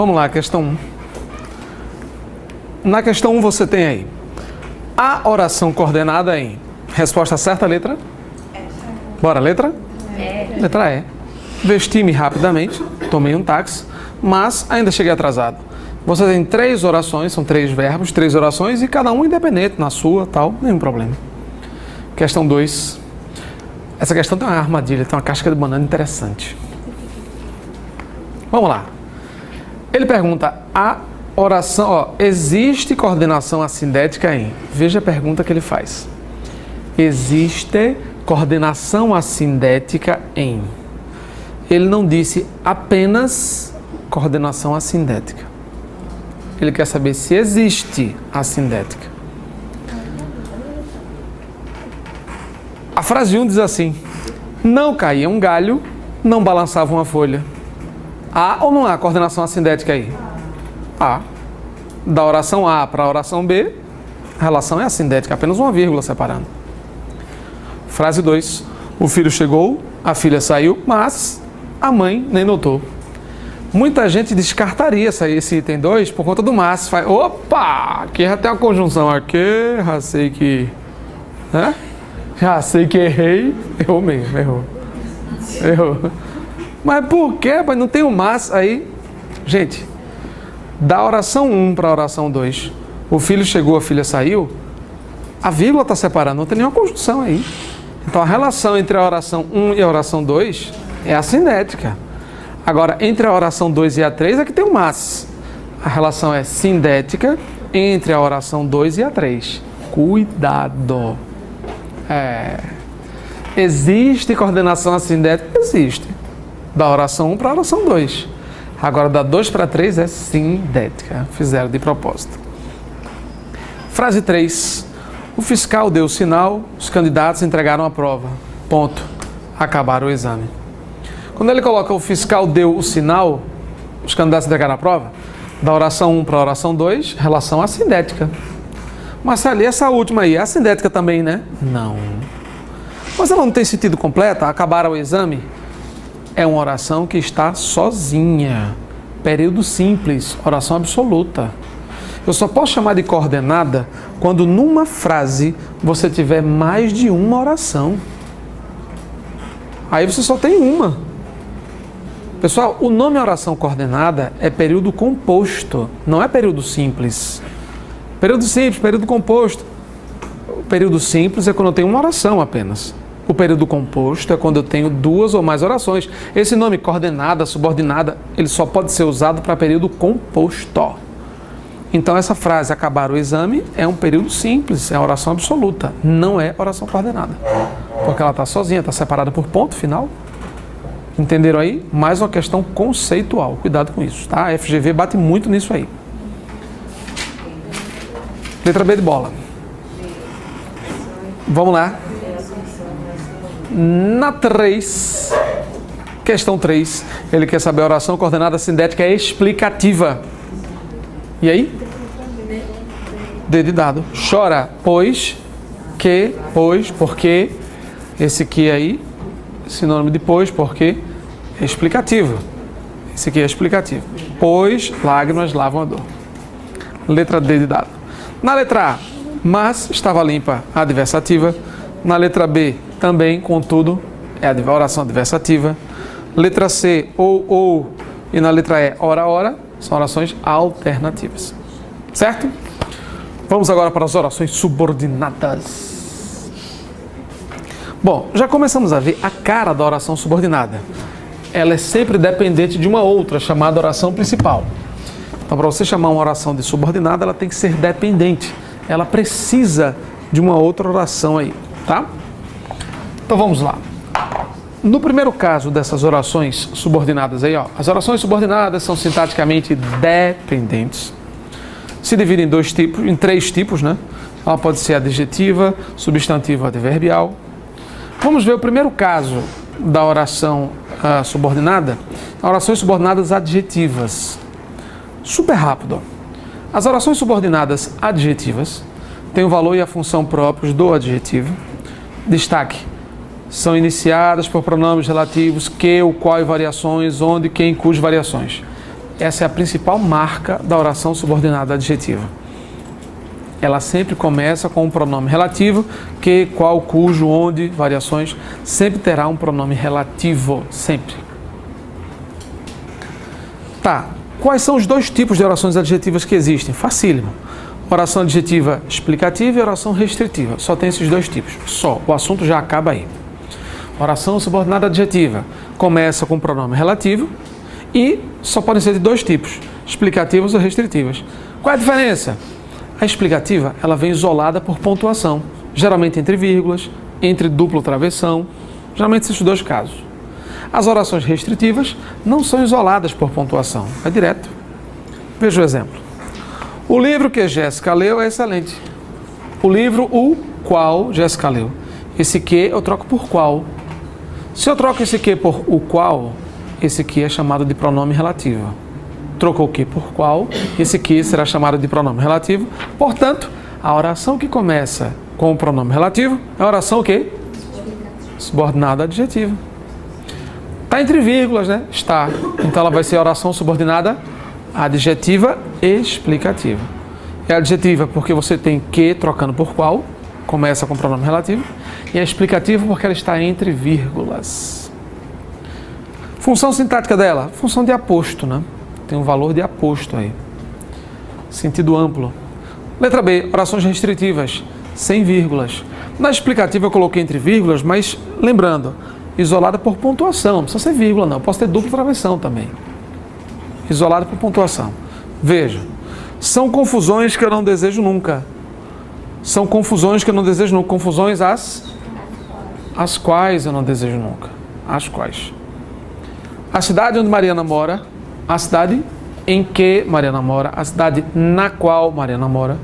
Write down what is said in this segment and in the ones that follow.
Vamos lá, questão 1. Na questão 1 você tem aí a oração coordenada em resposta certa, letra? Bora, letra? Letra E. Vesti-me rapidamente, tomei um táxi, mas ainda cheguei atrasado. Você tem 3 orações, são 3 verbos, 3 orações e cada um independente, na sua, tal, nenhum problema. Questão 2. Essa questão tem uma armadilha, tem uma casca de banana interessante. Vamos lá. Ele pergunta, a oração, existe coordenação assindética em... Veja a pergunta que ele faz. Existe coordenação assindética em... Ele não disse apenas coordenação assindética. Ele quer saber se existe assindética. A frase 1 diz assim: não caía um galho, não balançava uma folha. Há ou não há coordenação assindética aí? Há. Da oração A para a oração B, a relação é assindética, apenas uma vírgula separando. Frase 2. O filho chegou, a filha saiu, mas a mãe nem notou. Muita gente descartaria esse item 2 por conta do mas. Opa! Aqui já tem uma conjunção aqui, já sei que... Né? Já sei que errei. Errou mesmo, errou. Mas por quê? Não tem o mas aí. Gente, da oração 1 para a oração 2, o filho chegou, a filha saiu, a vírgula está separando, não tem nenhuma conjunção aí. Então a relação entre a oração 1 e a oração 2 é assindética. Agora, entre a oração 2 e a 3 é que tem o mas. A relação é sindética entre a oração 2 e a 3. Cuidado! Existe coordenação assindética? Existe. Da oração 1 para a oração 2. Agora, da 2 para 3 é sindética. Fizeram de propósito. Frase 3. O fiscal deu o sinal, os candidatos entregaram a prova. Ponto. Acabaram o exame. Quando ele coloca o fiscal deu o sinal, os candidatos entregaram a prova, da oração 1 para a oração 2, relação assindética. Mas ali, essa última aí, é assindética também, né? Não. Mas ela não tem sentido completo? Acabaram o exame? É uma oração que está sozinha. Período simples, oração absoluta. Eu só posso chamar de coordenada quando numa frase você tiver mais de uma oração. Aí você só tem uma. Pessoal, o nome oração coordenada é período composto, não é período simples. Período simples, período composto. O período simples é quando eu tenho uma oração apenas. O período composto é quando eu tenho 2 ou mais orações. Esse nome coordenada, subordinada, ele só pode ser usado para período composto. Então essa frase, acabar o exame, é um período simples, é uma oração absoluta, não é oração coordenada. Porque ela está sozinha, está separada por ponto final. Entenderam aí? Mais uma questão conceitual. Cuidado com isso, tá? A FGV bate muito nisso aí. Letra B de bola. Vamos lá. Na 3, questão 3, ele quer saber a oração coordenada sindética explicativa. E aí? D de dado. Chora, pois, que, pois, porque, esse que aí, sinônimo de pois, porque, é explicativo. Esse aqui é explicativo. Pois, lágrimas lavam a dor. Letra D de dado. Na letra A, mas estava limpa, adversativa. Na letra B, também, contudo, é a oração adversativa. Letra C, ou, e na letra E, ora, são orações alternativas. Certo? Vamos agora para as orações subordinadas. Bom, já começamos a ver a cara da oração subordinada. Ela é sempre dependente de uma outra, chamada oração principal. Então, para você chamar uma oração de subordinada, ela tem que ser dependente. Ela precisa de uma outra oração aí, tá? Então, vamos lá. No primeiro caso dessas orações subordinadas aí, as orações subordinadas são sintaticamente dependentes. Se dividem em 3 tipos, né? Ela pode ser adjetiva, substantiva ou adverbial. Vamos ver o primeiro caso da oração subordinada. Orações subordinadas adjetivas. Super rápido. As orações subordinadas adjetivas têm o valor e a função próprios do adjetivo. Destaque: são iniciadas por pronomes relativos que, o qual e variações, onde, quem, cujas variações. Essa é a principal marca da oração subordinada adjetiva. Ela sempre começa com um pronome relativo, que, qual, cujo, onde, variações, sempre terá um pronome relativo, sempre. Tá, quais são os dois tipos de orações adjetivas que existem? Facílimo. Oração adjetiva explicativa e oração restritiva. Só tem esses dois tipos, só. O assunto já acaba aí. Oração subordinada adjetiva começa com pronome relativo e só podem ser de dois tipos, explicativas ou restritivas. Qual é a diferença? A explicativa, ela vem isolada por pontuação, geralmente entre vírgulas, entre duplo travessão, geralmente esses dois casos. As orações restritivas não são isoladas por pontuação, é direto. Veja o exemplo. O livro que Jéssica leu é excelente. O livro, o qual Jéssica leu. Esse que eu troco por qual. Se eu troco esse que por o qual, esse que é chamado de pronome relativo. Trocou o que por qual, esse que será chamado de pronome relativo. Portanto, a oração que começa com o pronome relativo é a oração o quê? Subordinada adjetiva. Está entre vírgulas, né? Está. Então ela vai ser a oração subordinada adjetiva explicativa. É adjetiva porque você tem que trocando por qual, começa com o pronome relativo. E é explicativa porque ela está entre vírgulas. Função sintática dela? Função de aposto, né? Tem um valor de aposto aí. Sentido amplo. Letra B, orações restritivas, sem vírgulas. Na explicativa eu coloquei entre vírgulas, mas lembrando, isolada por pontuação, não precisa ser vírgula não, posso ter dupla travessão também. Isolada por pontuação. Veja, são confusões que eu não desejo nunca. São confusões que eu não desejo nunca. Confusões as quais eu não desejo nunca. As quais. A cidade onde Mariana mora, a cidade em que Mariana mora, a cidade na qual Mariana mora,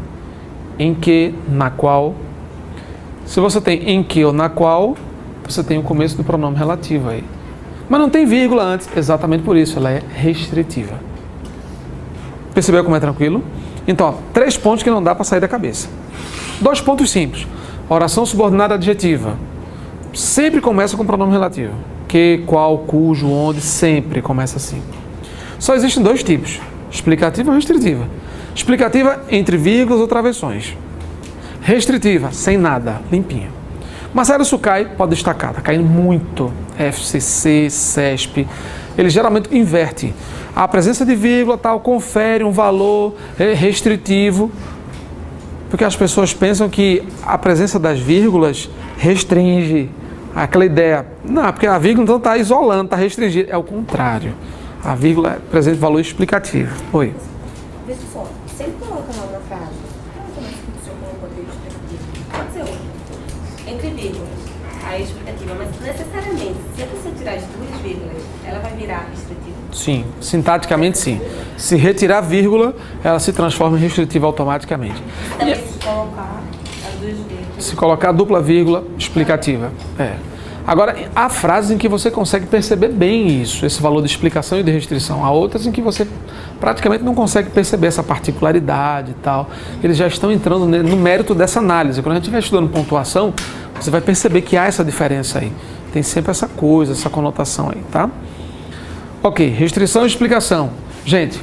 em que, na qual. Se você tem em que ou na qual, você tem o começo do pronome relativo aí. Mas não tem vírgula antes, exatamente por isso, ela é restritiva. Percebeu como é tranquilo? Então, ó, 3 pontos que não dá para sair da cabeça. 2 pontos simples. Oração subordinada adjetiva. Sempre começa com pronome relativo. Que, qual, cujo, onde, sempre começa assim. Só existem 2 tipos, explicativa e restritiva. Explicativa entre vírgulas ou travessões. Restritiva, sem nada, limpinho. Marcelo Sucai, pode destacar, está caindo muito. FCC, CESP, ele geralmente inverte. A presença de vírgula tal confere um valor restritivo, porque as pessoas pensam que a presença das vírgulas restringe aquela ideia. Não, porque a vírgula então está isolando, está restringindo. É o contrário. A vírgula apresenta valor explicativo. Oi. Veja só, sempre coloca lá na frase. Pode ser outra. Entre vírgulas, a explicativa, mas necessariamente, se você tirar as 2 vírgulas, ela vai virar restritiva? Sim, sintaticamente sim. Se retirar vírgula, ela se transforma em restritiva automaticamente. Também se colocar as 2 vírgulas. Se colocar dupla vírgula, explicativa. Agora, há frases em que você consegue perceber bem isso, esse valor de explicação e de restrição. Há outras em que você praticamente não consegue perceber essa particularidade e tal. Eles já estão entrando no mérito dessa análise. Quando a gente estiver estudando pontuação, você vai perceber que há essa diferença aí. Tem sempre essa coisa, essa conotação aí, tá? Ok, restrição e explicação. Gente,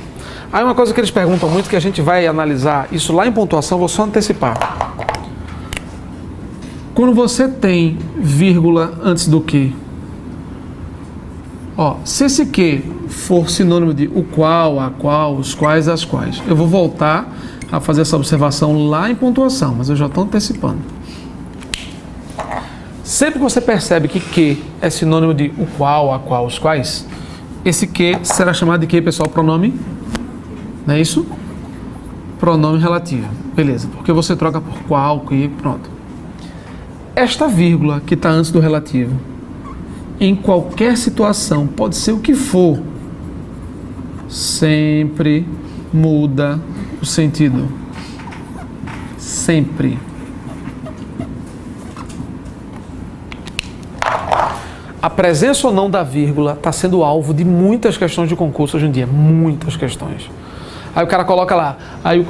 aí uma coisa que eles perguntam muito, que a gente vai analisar isso lá em pontuação, vou só antecipar. Quando você tem vírgula antes do que, ó, se esse que for sinônimo de o qual, a qual, os quais, as quais, eu vou voltar a fazer essa observação lá em pontuação, mas eu já estou antecipando. Sempre que você percebe que é sinônimo de o qual, a qual, os quais, esse que será chamado de que, pessoal? Pronome? Não é isso? Pronome relativo. Beleza, porque você troca por qual, que, pronto. Esta vírgula que está antes do relativo, em qualquer situação, pode ser o que for, sempre muda o sentido. Sempre. A presença ou não da vírgula está sendo alvo de muitas questões de concurso hoje em dia, muitas questões. Aí o cara coloca lá, aí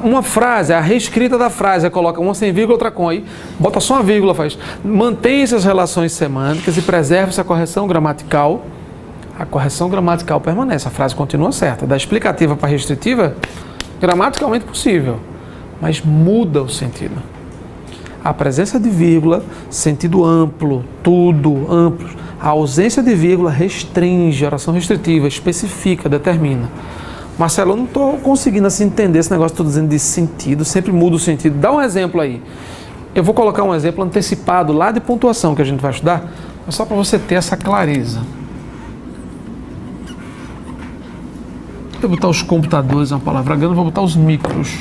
uma frase, a reescrita da frase, aí coloca uma sem vírgula, outra com, aí bota só uma vírgula, faz. Mantenha essas relações semânticas e preserve essa correção gramatical. a correção gramatical permanece, a frase continua certa. Da explicativa para a restritiva, gramaticalmente possível, mas muda o sentido. A presença de vírgula, sentido amplo, tudo amplo. A ausência de vírgula restringe, oração restritiva, especifica, determina. Marcelo, eu não estou conseguindo assim entender esse negócio que estou dizendo de sentido, sempre muda o sentido. Dá um exemplo aí. Eu vou colocar um exemplo antecipado lá de pontuação que a gente vai estudar, mas só para você ter essa clareza. Vou botar os computadores, é uma palavra grande, vou botar os micros.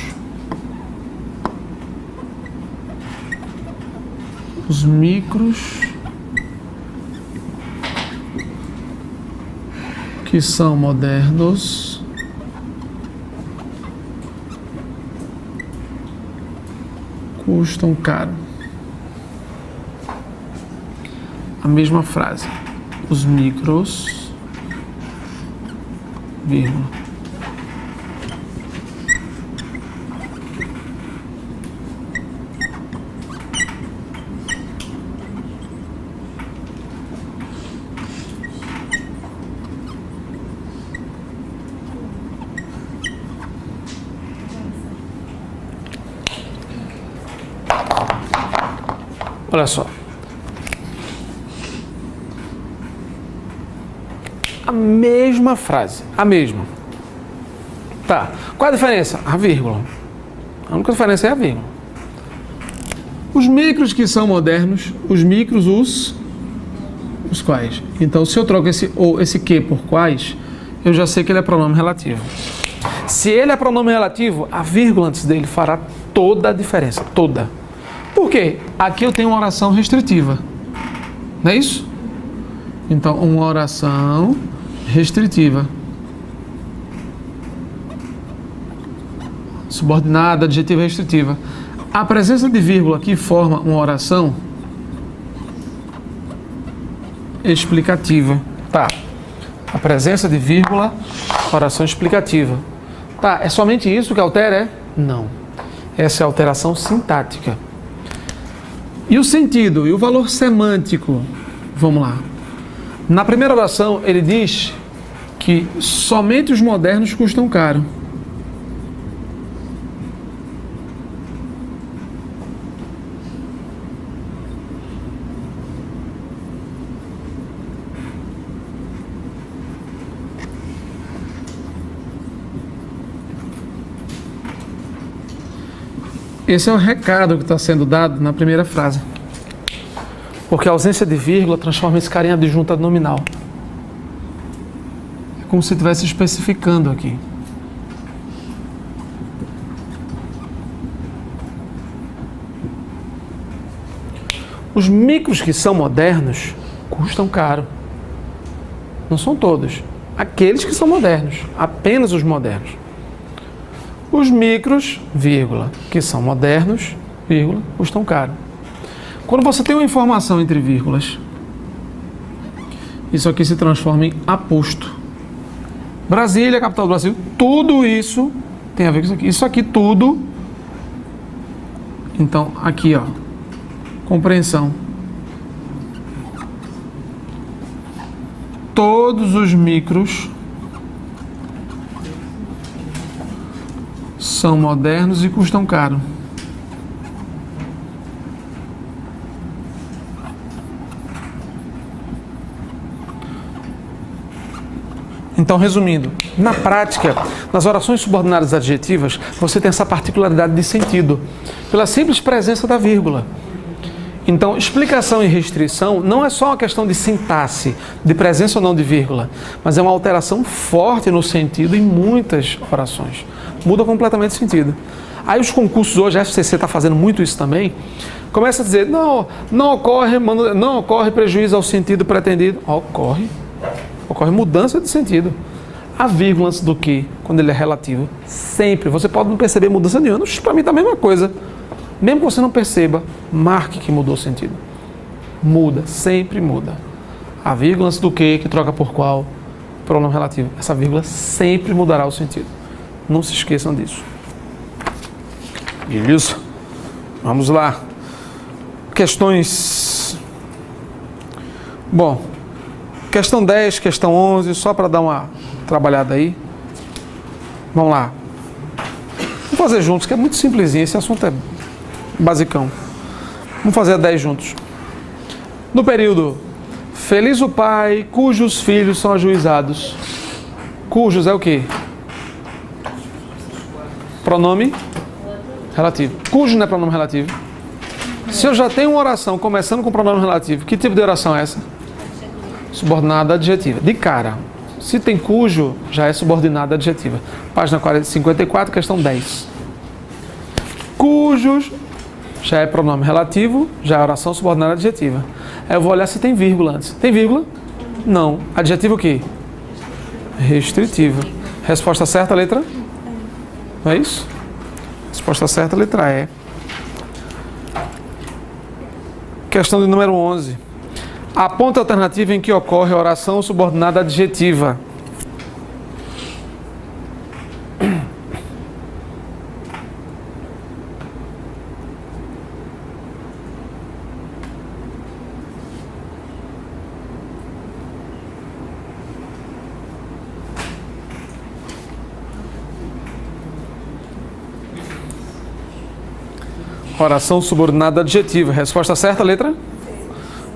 Os micros que são modernos custam caro. A mesma frase. Os micros, vírgula. Olha só. A mesma frase. A mesma. Tá. Qual a diferença? A vírgula. A única diferença é a vírgula. Os micros que são modernos, os micros, os quais. Então, se eu troco esse que por quais, eu já sei que ele é pronome relativo. Se ele é pronome relativo, a vírgula antes dele fará toda a diferença. Toda. Por quê? Aqui eu tenho uma oração restritiva. Não é isso? Então, uma oração restritiva. Subordinada, adjetiva restritiva. A presença de vírgula aqui forma uma oração explicativa. Tá. A presença de vírgula, oração explicativa. Tá. É somente isso que altera? É? Não. Essa é a alteração sintática. E o sentido, e o valor semântico? Vamos lá. Na primeira oração, ele diz que somente os modernos custam caro. Esse é o recado que está sendo dado na primeira frase. Porque a ausência de vírgula transforma esse cara em adjunta nominal. É como se estivesse especificando aqui. Os micros que são modernos custam caro. Não são todos. Aqueles que são modernos. Apenas os modernos. Os micros, vírgula, que são modernos, vírgula, custam caro. Quando você tem uma informação entre vírgulas, isso aqui se transforma em aposto. Brasília, capital do Brasil, tudo isso tem a ver com isso aqui. Isso aqui tudo. Então, aqui, ó, compreensão. Todos os micros são modernos e custam caro. Então, resumindo, na prática, nas orações subordinadas adjetivas, você tem essa particularidade de sentido, pela simples presença da vírgula. Então, explicação e restrição não é só uma questão de sintaxe, de presença ou não de vírgula, mas é uma alteração forte no sentido em muitas orações. Muda completamente o sentido. Aí os concursos hoje, a FCC está fazendo muito isso também, começa a dizer, não ocorre prejuízo ao sentido pretendido. Ocorre mudança de sentido. A vírgula antes do que, quando ele é relativo, sempre. Você pode não perceber mudança nenhuma. Para mim está a mesma coisa. Mesmo que você não perceba, marque que mudou o sentido. Muda, sempre muda. A vírgula antes do que troca por qual, pronome relativo. Essa vírgula sempre mudará o sentido. Não se esqueçam disso. Beleza? Vamos lá. Questões Questão 10, questão 11, só para dar uma trabalhada aí. Vamos lá. Vamos fazer juntos, que é muito simplesinho, esse assunto é basicão. Vamos fazer a 10 juntos. No período, feliz o pai cujos filhos são ajuizados. Cujos é o quê? Pronome relativo. Cujo não é pronome relativo. Se eu já tenho uma oração começando com pronome relativo, que tipo de oração é essa? Subordinada adjetiva. De cara. Se tem cujo, já é subordinada adjetiva. Página 54, questão 10. Cujos já é pronome relativo, já é oração subordinada adjetiva. Aí eu vou olhar se tem vírgula antes. Tem vírgula? Não. Adjetivo o quê? Restritivo. Resposta certa, letra? Não é isso? Resposta certa, letra E. Questão de número 11. Aponta a alternativa em que ocorre a oração subordinada adjetiva. Oração subordinada adjetiva. Resposta certa, letra?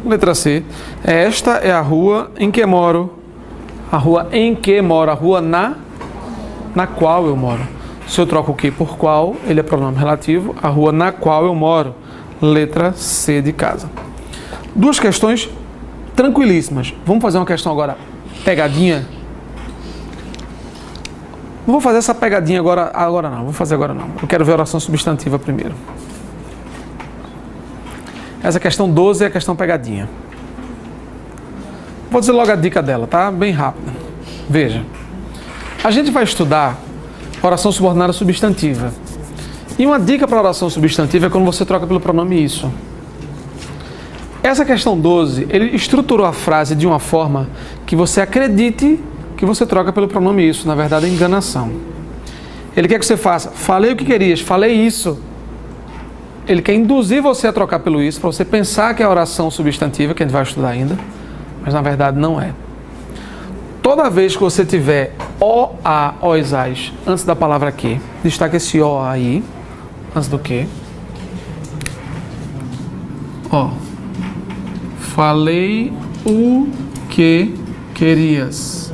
Letra C. Esta é a rua em que moro. A rua em que moro. A rua na qual eu moro. Se eu troco o que por qual, ele é pronome relativo. A rua na qual eu moro. Letra C de casa. Duas questões tranquilíssimas. Vamos fazer uma questão agora pegadinha. Não vou fazer essa pegadinha agora não. Vou fazer agora não. Eu quero ver a oração substantiva primeiro. Essa questão 12 é a questão pegadinha. Vou dizer logo a dica dela, tá? Bem rápida. Veja. A gente vai estudar oração subordinada substantiva. E uma dica para oração substantiva é quando você troca pelo pronome isso. Essa questão 12, ele estruturou a frase de uma forma que você acredite que você troca pelo pronome isso. Na verdade, é enganação. Ele quer que você faça, falei o que querias, falei isso. Ele quer induzir você a trocar pelo isso, para você pensar que é a oração substantiva, que a gente vai estudar ainda, mas na verdade não é. Toda vez que você tiver o, a, os, as, antes da palavra que, destaque esse o aí, antes do que. Ó, falei o que querias.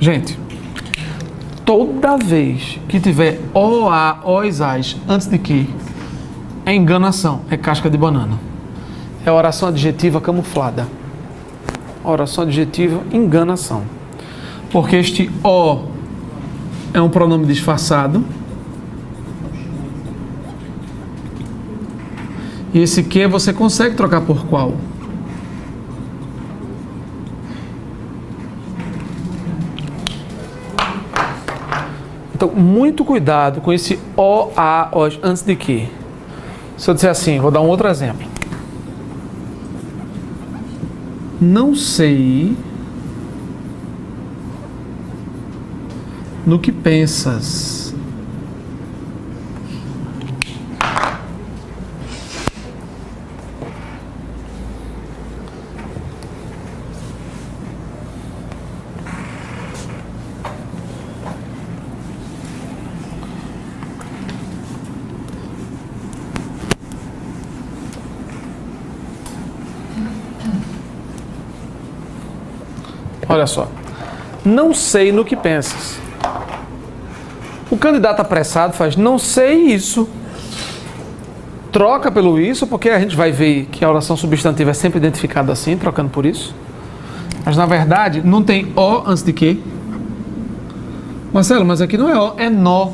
Gente, toda vez que tiver o, a, os, as, antes de que, é enganação, é casca de banana. É oração adjetiva camuflada. Oração adjetiva, enganação. Porque este o é um pronome disfarçado. E esse que você consegue trocar por qual? Então, muito cuidado com esse o, a, os, antes de que. Se eu disser assim, vou dar um outro exemplo. Não sei no que pensas. Olha só, não sei no que pensas. O candidato apressado faz, não sei isso. Troca pelo isso, porque a gente vai ver que a oração substantiva é sempre identificada assim, trocando por isso. Mas na verdade, não tem o antes de que. Marcelo, mas aqui não é o, é nó.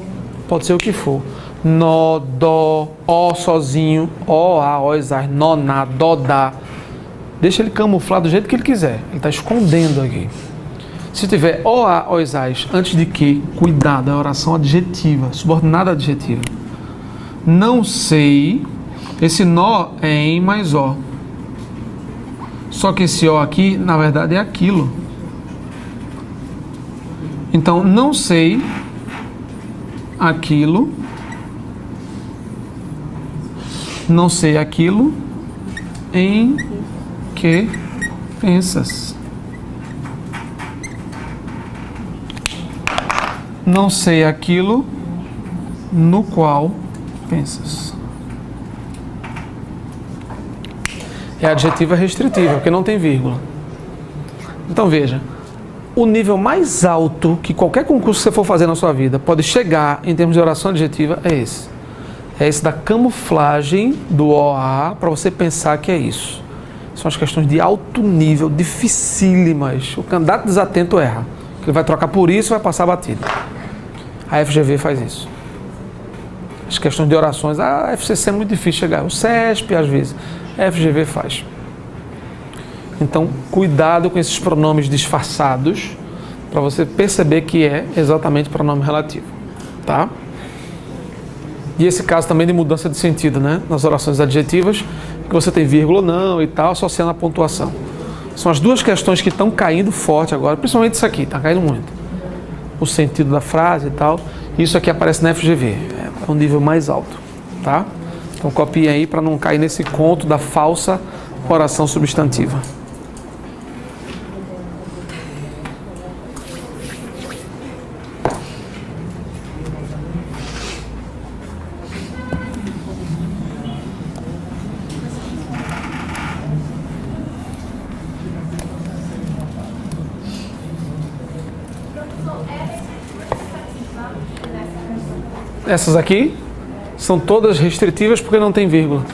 Pode ser o que for. Nó, dó, ó sozinho, ó, a, os, as, nó, na, dó, dá. Deixa ele camuflar do jeito que ele quiser. Ele está escondendo aqui. Se tiver o, a, os, as, antes de que, cuidado, é oração adjetiva, subordinada adjetiva. Não sei, esse nó é em mais ó. Só que esse ó aqui, na verdade, é aquilo. Então, não sei aquilo. Não sei aquilo em que pensas. Não sei aquilo no qual pensas. É adjetiva restritiva, porque não tem vírgula. Então veja, o nível mais alto que qualquer concurso que você for fazer na sua vida pode chegar em termos de oração adjetiva é esse. É esse da camuflagem do OA para você pensar que é isso. São as questões de alto nível, dificílimas. O candidato desatento erra. Ele vai trocar por isso e vai passar batido. A FGV faz isso. As questões de orações, a FCC é muito difícil chegar. O CESP, às vezes. A FGV faz. Então, cuidado com esses pronomes disfarçados para você perceber que é exatamente pronome relativo. Tá? E esse caso também de mudança de sentido, né? Nas orações adjetivas, que você tem vírgula ou não e tal, associando a pontuação. São as duas questões que estão caindo forte agora, principalmente isso aqui, está caindo muito. O sentido da frase e tal. Isso aqui aparece na FGV, é um nível mais alto, tá? Então copiem aí para não cair nesse conto da falsa oração substantiva. Essas aqui são todas restritivas porque não tem vírgula.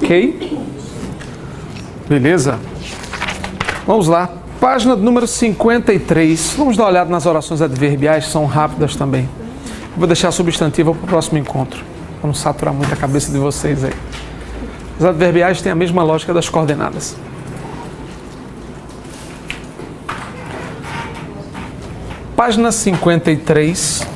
Ok? Beleza? Vamos lá. Página número 53. Vamos dar uma olhada nas orações adverbiais, que são rápidas também. Vou deixar a substantiva para o próximo encontro, para não saturar muito a cabeça de vocês aí. Os adverbiais têm a mesma lógica das coordenadas. Página 53.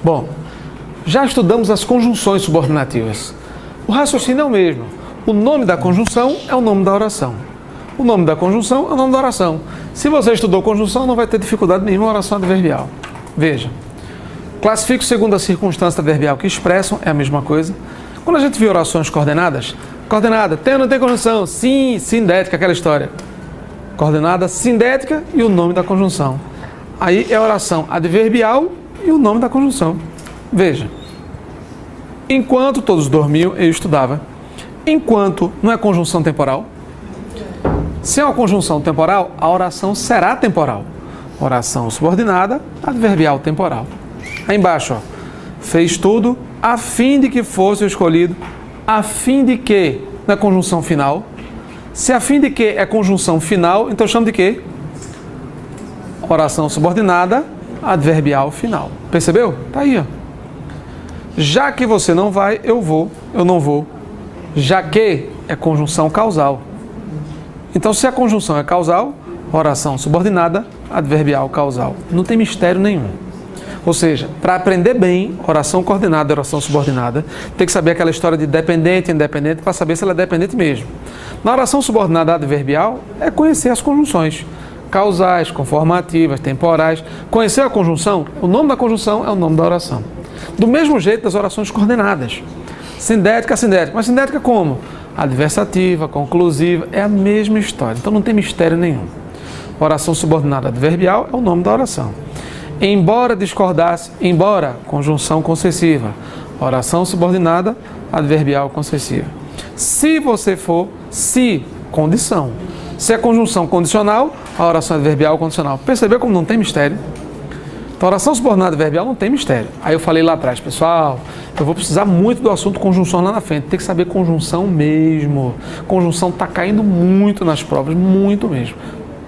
Bom, já estudamos as conjunções subordinativas. O raciocínio é o mesmo. O nome da conjunção é o nome da oração. O nome da conjunção é o nome da oração. Se você estudou conjunção, não vai ter dificuldade nenhuma em oração adverbial. Veja. Classifico segundo a circunstância adverbial que expressam, é a mesma coisa. Quando a gente vê orações coordenadas, coordenada, tem ou não tem conjunção? Sim, sindética, aquela história. Coordenada sindética e o nome da conjunção. Aí é a oração adverbial e o nome da conjunção. Veja. Enquanto todos dormiam, eu estudava. Enquanto não é conjunção temporal. Se é uma conjunção temporal, a oração será temporal. Oração subordinada, adverbial temporal. Aí embaixo, ó, fez tudo a fim de que fosse o escolhido, a fim de que, na conjunção final. Se a fim de que é conjunção final, então chama de quê? Oração subordinada, adverbial final. Percebeu? Tá aí, ó. Já que você não vai, eu vou, eu não vou. Já que é conjunção causal. Então, se a conjunção é causal, oração subordinada, adverbial causal. Não tem mistério nenhum. Ou seja, para aprender bem oração coordenada e oração subordinada, tem que saber aquela história de dependente e independente para saber se ela é dependente mesmo. Na oração subordinada adverbial, é conhecer as conjunções. Causais, conformativas, temporais. Conhecer a conjunção, o nome da conjunção é o nome da oração. Do mesmo jeito das orações coordenadas. Sindética, sindética. Mas sindética como? Adversativa, conclusiva, é a mesma história. Então não tem mistério nenhum. Oração subordinada adverbial é o nome da oração. Embora discordasse, embora, conjunção concessiva. Oração subordinada adverbial concessiva. Se você for, se, condição. Se é conjunção condicional, a oração adverbial condicional. Percebeu como não tem mistério? Então, oração subordinada adverbial não tem mistério. Aí eu falei lá atrás, pessoal, eu vou precisar muito do assunto conjunção lá na frente. Tem que saber conjunção mesmo. Conjunção está caindo muito nas provas, muito mesmo.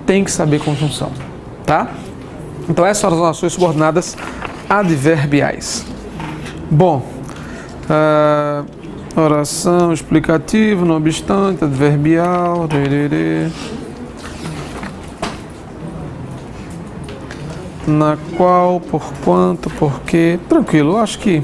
Tem que saber conjunção, tá? Então, essas são as orações subordinadas adverbiais. Bom, oração explicativa, não obstante, adverbial, na qual, por quanto, porquê, tranquilo, eu acho que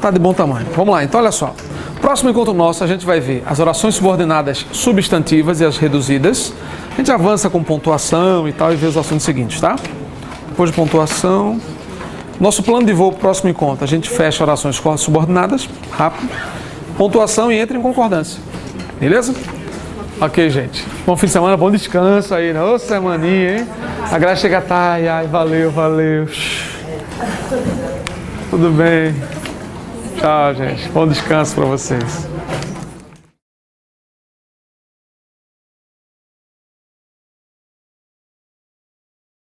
tá de bom tamanho. Vamos lá, então olha só. Próximo encontro nosso, a gente vai ver as orações subordinadas substantivas e as reduzidas. A gente avança com pontuação e tal e vê os assuntos seguintes, tá? Depois de pontuação, nosso plano de voo pro próximo encontro, a gente fecha orações subordinadas, rápido, pontuação e entra em concordância. Beleza? Ok, gente. Bom fim de semana, bom descanso aí, né? Ô, semaninha, hein? A graça chega tarde, ai, valeu, valeu. Tudo bem. Tchau, gente. Bom descanso para vocês.